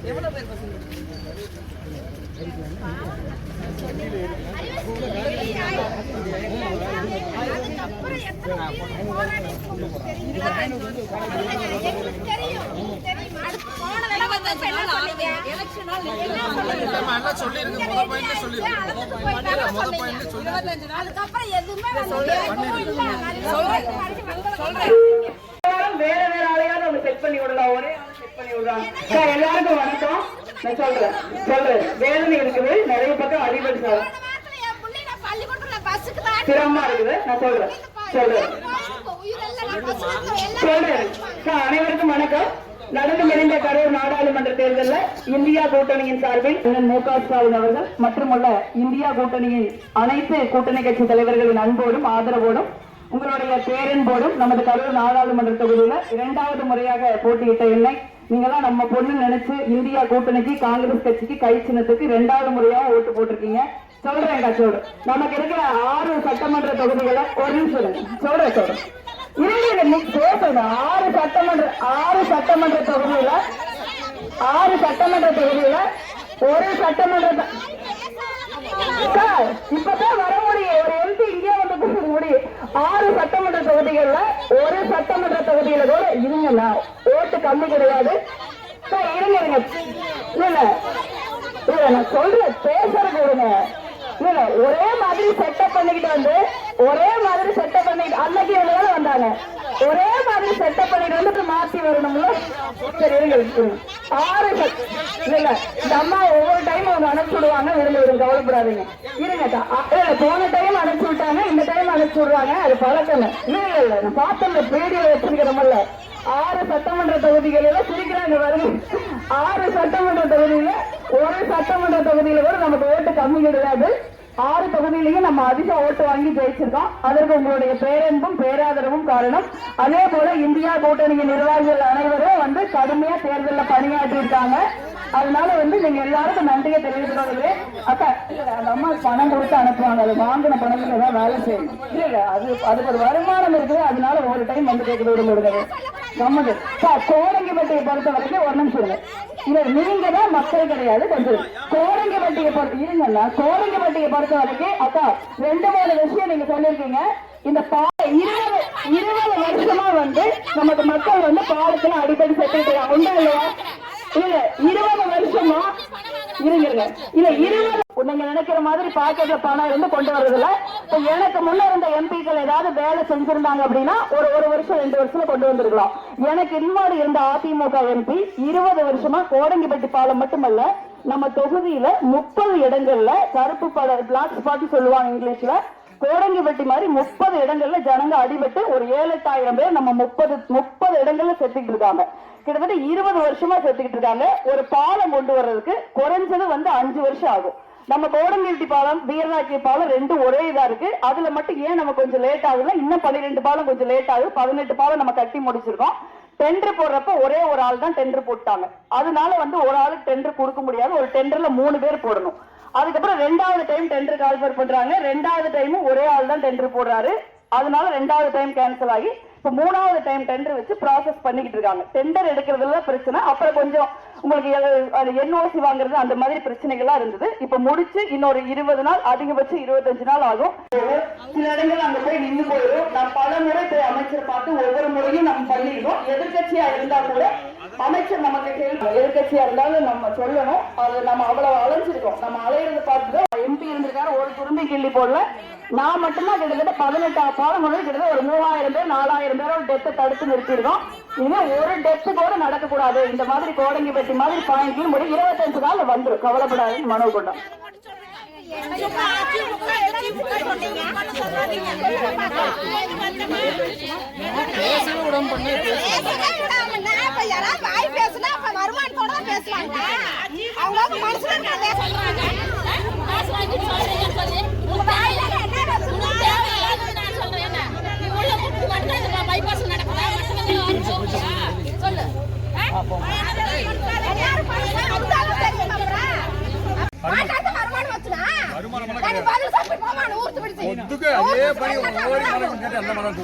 எவ்வளவு பேர் பசங்க? வேற வேற ஆளையாவது அவங்க செட் பண்ணி விடலாம். ஒரே செட் பண்ணி விடுறாங்க. எல்லாருக்கும் வணக்கம். நான் சொல்றேன் வேதனை இருக்குது, நிறைய பக்கம் அடிபட்டு சிரமமா இருக்குது. நான் சொல்றேன் அனைவருக்கும் வணக்கம். நடந்து முடிந்த கரூர் நாடாளுமன்ற தேர்தலில் இந்தியா கூட்டணியின் சார்பில் மு.க. ஸ்டாலின் அவர்கள் மற்றும் உள்ள இந்தியா கூட்டணியின் அனைத்து கூட்டணி கட்சி தலைவர்களின் அன்போடும் ஆதரவோடும் உங்களுடைய பேரன்போடும் நமது கரூர் நாடாளுமன்ற தொகுதியில 2வது முறையாக போட்டியிட்ட என்னை நீங்கெல்லாம் நம்ம பொண்ணு நினைச்சு இந்தியா கூட்டணிக்கு காங்கிரஸ் கட்சிக்கு கை சின்னத்துக்கு 2வது முறையாக ஓட்டு போட்டிருக்கீங்க. சொல்றேன் கட்சியோடு நமக்கு இருக்கிற 6 சட்டமன்ற தொகுதிகளை ஒரு நிமிஷம் சொல்றேன் 6 சட்டமன்ற தொகுதியில ஒரு சட்டமன்ற இப்பதான் வர முடியும். ஒரு எம்பி இங்கே வந்து முடியும். 6 சட்டமன்ற தொகுதிகள்ல ஒரு சட்டமன்ற தொகுதியில கூட இருங்கன்னா ஓட்டு கம்மி கிடையாது. இருங்க இல்ல நான் சொல்றேன் பேசுறது விடுங்க. இல்ல ஒரே மாதிரி செட்டப் பண்ணிக்கிட்டு அன்னைக்கு எவ்வளவு வந்தாங்க. ஒரே மாதிரி செட்டப் பண்ணிட்டு வந்து மாத்தி வரணும்ல. சரி இருங்க 6 இல்ல இந்த அம்மா ஒவ்வொரு டைம் அவங்க அனுப்பிச்சு விடுவாங்க. விரும்புங்க கவலைப்படாதீங்க. இருங்க போன டைம் அனுப்பிச்சு விட்டாங்க, இந்த டைம் அனுப்பிச்சு விடுறாங்க. அது பழக்கம் இல்ல நான் பார்த்தேன் வீடியோ வச்சிருக்கிறோம்ல. 6 சட்டமன்ற தொகுதிகளில சிரிக்கிறாங்க வருது. 6 சட்டமன்ற தொகுதியில ஒரு சட்டமன்ற தொகுதியில கூட நமக்கு ஓட்டு கம்மி கிடையாது. 6 தொகுதியிலையும் நம்ம அதிக ஓட்டு வாங்கி ஜெயிச்சிருக்கோம். அதற்கு உங்களுடைய பேரன்பும் பேராதரவும் காரணம். அதே போல இந்தியா கூட்டணியின் நிர்வாகிகள் அனைவரும் வந்து கடுமையா தேர்தலில் பணியாற்றி இருக்காங்க. அதனால வந்து நீங்க எல்லாருக்கும் நன்றியை தெரிவித்துக்கொள்ளுங்க. அக்கா அந்த அம்மா பணம் கொடுத்து அனுப்புவாங்க, அது வாங்கின பணத்துல தான் வேலை செய்யணும். இல்ல அதுக்கு ஒரு வருமானம் இருக்குது. அதனால ஒரு டைம் வந்து கேட்க விடுங்க. நம்மது கோடங்கிப்பட்டியை பொறுத்த வரைக்கும் ஒரு நிமிஷம் நீங்க தான் மக்கள் கிடையாது. கொஞ்சம் கோடங்கிப்பட்டியை பொறுத்த வரைக்கும் அக்கா 2-3 விஷயம் நீங்க சொல்லிருக்கீங்க. இந்த 20 வருஷமா வந்து நமக்கு மக்கள் வந்து பாலத்துல அடிக்கடி செத்து உண்டா இல்லையா? இல்ல 20 வருஷமா இருங்க இல்ல 20 நீங்க நினைக்கிற மாதிரி பாக்கெட்ல பணம் இருந்து கொண்டு வர்றதுல எனக்கு முன்ன இருந்த எம்பிக்கள் ஏதாவது வேலை செஞ்சிருந்தாங்க அப்படின்னா ஒரு வருஷம் 2 வருஷத்துல கொண்டு வந்திருக்கலாம். எனக்கு முன்னாடி இருந்த அதிமுக எம்பி 20 வருஷமா கோடங்கிப்பட்டி பாலம் மட்டுமல்ல நம்ம தொகுதியில 30 இடங்கள்ல கருப்பு பட பிளாக் ஸ்பாட் சொல்லுவாங்க இங்கிலீஷ்ல, கோடங்கிப்பட்டி மாதிரி 30 இடங்கள்ல ஜனங்க அடிபட்டு ஒரு 7-8 பேர் நம்ம 30 இடங்கள்ல செத்துக்கிட்டு இருக்காங்க. கிட்டத்தட்ட 20 வருஷமா செத்துக்கிட்டு இருக்காங்க. ஒரு பாலம் கொண்டு வர்றதுக்கு குறைஞ்சது வந்து 5 வருஷம் ஆகும். நம்ம கோடங்கிப்பட்டி பாலம் வீரராட்சி பாலம் 2 ஒரே இதா இருக்கு. அதுல மட்டும் ஏன் நம்ம கொஞ்சம் லேட் ஆகுதுன்னா இன்னும் 12 பாலம் கொஞ்சம் லேட் ஆகுது. 18 பாலம் நம்ம கட்டி முடிச்சிருக்கோம். டெண்டர் போடுறப்ப ஒரே ஒரு ஆள் தான் டெண்டர் போட்டாங்க. அதனால வந்து ஒரு ஆளுக்கு டெண்டர் கொடுக்க முடியாது. ஒரு டெண்டர்ல 3 பேர் போடணும். அதுக்கப்புறம் 2வது டைம் டெண்டர் கால்ஃபர் பண்றாங்க. 2வது டைமும் ஒரே ஆள் தான் டெண்டர் போடுறாரு. அதனால 2வது டைம் கேன்சல் ஆகி இப்ப 3வது டைம் டெண்டர் வச்சு ப்ராசஸ் பண்ணிக்கிட்டு இருக்காங்க. டெண்டர் எடுக்கிறதுல பிரச்சனை, அப்புறம் கொஞ்சம் உங்களுக்கு என்ஓசி வாங்குறது அந்த மாதிரி பிரச்சனைகள்லாம் இருந்தது. இப்ப முடிச்சு இன்னொரு 20 நாள் அதிகபட்சம் 25 நாள் ஆகும். சில இடங்கள் அங்க போய் நின்று போயிடும். நான் பல முறை போய் அமைச்சர் பார்த்து ஒவ்வொரு முறையும் நம்ம பண்ணிருக்கோம். எதிர்கட்சியா இருந்தா கூட அமைச்சர் நமக்கு எதிர்கட்சியா இருந்தாலும் நம்ம சொல்லணும். அது நம்ம அவ்வளவு அலைஞ்சிருக்கோம். நம்ம அலையிறது பார்த்துட்டு எம்பி இருந்திருக்காரு, ஒரு துரும்பி கிள்ளி போடல. நான் மட்டும்தான் கிட்டத்தட்ட 18 பாலம் கிட்டத்தட்ட ஒரு 3000 பேர் 4000 பேரோட டெத்தை தடுத்து நிறுத்திருக்கோம். இனிமே ஒரு டெத்து கூட நடக்கக்கூடாது. இந்த மாதிரி கோடங்கிப்பட்டி மாதிரி பாயிண்ட் முடி 25 நாள் வந்துடும். கவலைப்படாதுன்னு மனு கொண்டோம். வருமானத்தோட பேசுவாங்க. அவங்க சொல்லு மரம் கிடையாது. பதில் சாப்பிட்டு போமா ஊர்த்து பிடிச்சு ஒத்துக்கு அதே பணி ஒவ்வொரு மரம் கேட்டு அந்த மரம்